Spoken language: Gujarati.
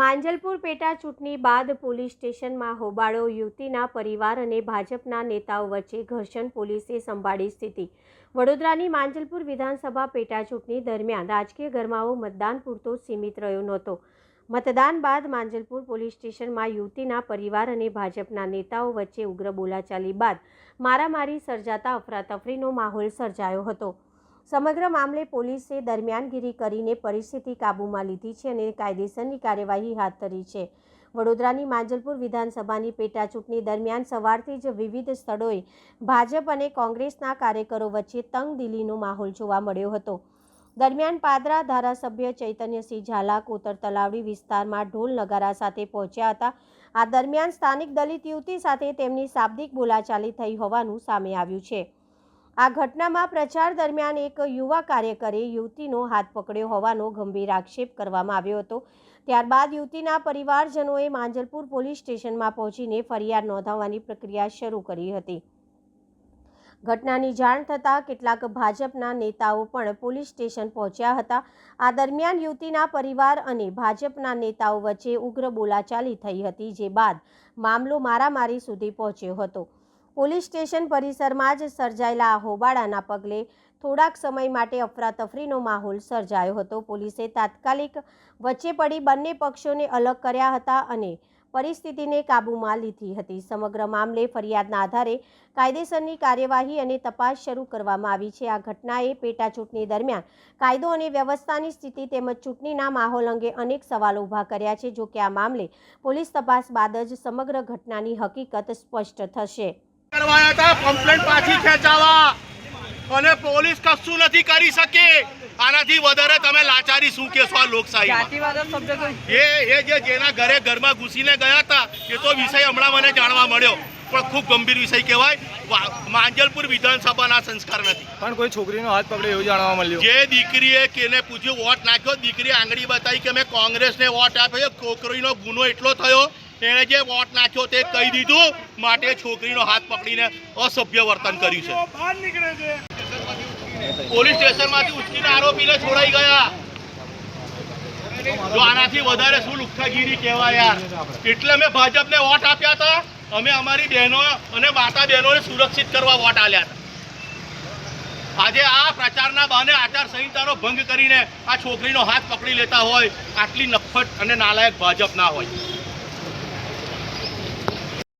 માંજલપુર પેટા ચૂંટણી બાદ પોલીસ સ્ટેશનમાં હોબાળો, યુવતીના પરિવાર અને ભાજપના નેતાઓ વચ્ચે ઘર્ષણ, પોલીસે સંભાળી સ્થિતિ। વડોદરાની માંજલપુર વિધાનસભા પેટા ચૂંટણી દરમિયાન રાજકીય ગરમાવો મતદાન પૂરતો સીમિત રહ્યો નહોતો। મતદાન બાદ માંજલપુર પોલીસ સ્ટેશનમાં યુવતીના પરિવાર અને ભાજપના નેતાઓ વચ્ચે ઉગ્ર બોલાચાલી બાદ મારામારી સર્જાતા અફરાતફરીનો માહોલ સર્જાયો હતો। સમગ્ર મામલે પોલીસે દરમિયાનગીરી કરીને પરિસ્થિતિ કાબૂમાં લીધી છે અને કાયદેસરની કાર્યવાહી હાથ ધરી છે। વડોદરાની માંજલપુર વિધાનસભાની પેટા ચૂંટણી દરમિયાન સવારથી જ વિવિધ સ્થળોએ ભાજપ અને કોંગ્રેસના કાર્યકરો વચ્ચે તંગદિલીનો માહોલ જોવા મળ્યો હતો। દરમિયાન પાદરા ધારાસભ્ય ચૈતન્યસિંહ ઝાલા કોતર તલાવડી વિસ્તારમાં ઢોલ નગારા સાથે પહોંચ્યા હતા। આ દરમિયાન સ્થાનિક દલિત યુવતી સાથે તેમની શાબ્દિક બોલાચાલી થઈ હોવાનું સામે આવ્યું છે। આ ઘટનામાં પ્રચાર દરમિયાન એક યુવા કાર્યકરે યુવતીનો હાથ પકડ્યો હોવાનો ગંભીર આક્ષેપ કરવામાં આવ્યો હતો। ત્યારબાદ યુવતીના પરિવારજનોએ માંજલપુર પોલીસ સ્ટેશનમાં પહોંચીને ફરિયાદ નોંધાવવાની પ્રક્રિયા શરૂ કરી હતી। ઘટનાની જાણ થતાં કેટલાક ભાજપના નેતાઓ પણ પોલીસ સ્ટેશન પહોંચ્યા હતા। આ દરમિયાન યુવતીના પરિવાર અને ભાજપના નેતાઓ વચ્ચે ઉગ્ર બોલાચાલી થઈ હતી, જે બાદ મામલો મારામારી સુધી પહોંચ્યો હતો। પોલીસ સ્ટેશન પરિસરમાં જ સર્જાયેલા આ હોબાળાના પગલે થોડાક સમય માટે અફરાતફરીનો માહોલ સર્જાયો હતો। પોલીસે તાત્કાલિક વચ્ચે પડી બંને પક્ષોને અલગ કર્યા હતા અને પરિસ્થિતિને કાબૂમાં લીધી હતી। સમગ્ર મામલે ફરિયાદના આધારે કાયદેસરની કાર્યવાહી અને તપાસ શરૂ કરવામાં આવી છે। આ ઘટનાએ પેટા ચૂંટણી દરમિયાન કાયદો અને વ્યવસ્થાની સ્થિતિ તેમજ ચૂંટણીના માહોલ અંગે અનેક સવાલો ઊભા કર્યા છે। જો કે આ મામલે પોલીસ તપાસ બાદ જ સમગ્ર ઘટનાની હકીકત સ્પષ્ટ થશે। करवाया था कंप्लेंट पाछी खेचावा અને પોલીસ કશું નથી કરી શકે। આનાથી વધારે તમે લાચારી શું કહેશો આ લોકશાહીમાં? એ જે જેના ઘરમાં ઘૂસીને ગયા હતા એ તો વિષય હમણાં મને જાણવા મળ્યો, પણ ખૂબ ગંભીર વિષય કહેવાય। માંજલપુર વિધાનસભાના સંસ્કાર નથી, પણ કોઈ છોકરીનો હાથ પકડે એવું જાણવા મળ્યું। જે દીકરીએ કેને પૂછ્યું વોટ નાખ્યો, દીકરી આંગળી બતાવી કે મેં કોંગ્રેસને વોટ આપ્યો। છોકરીનો ગુનો એટલો થયો, એણે જે વોટ નાખ્યો તે કહી દીધું, માટે છોકરીનો હાથ પકડીને અસભ્ય વર્તન કર્યું છે। પોલીસ સ્ટેશનમાંથી ઉચકીને આરોપીને છોડાઈ ગયા। જો આનાથી વધારે શું લુખ્ખાગીરી કહેવાય યાર? એટલે અમે ભાજપને વોટ આપ્યા હતા, અમે અમારી બહેનો અને માતા બહેનોને સુરક્ષિત કરવા વોટ આપ્યા હતા। આજે આ પ્રચારના બહાને આચાર સંહિતાનો ભંગ કરીને આ છોકરીનો હાથ પકડી લેતા હોય, આટલી નફ્ફટ અને નાલાયક ભાજપ ના હોય।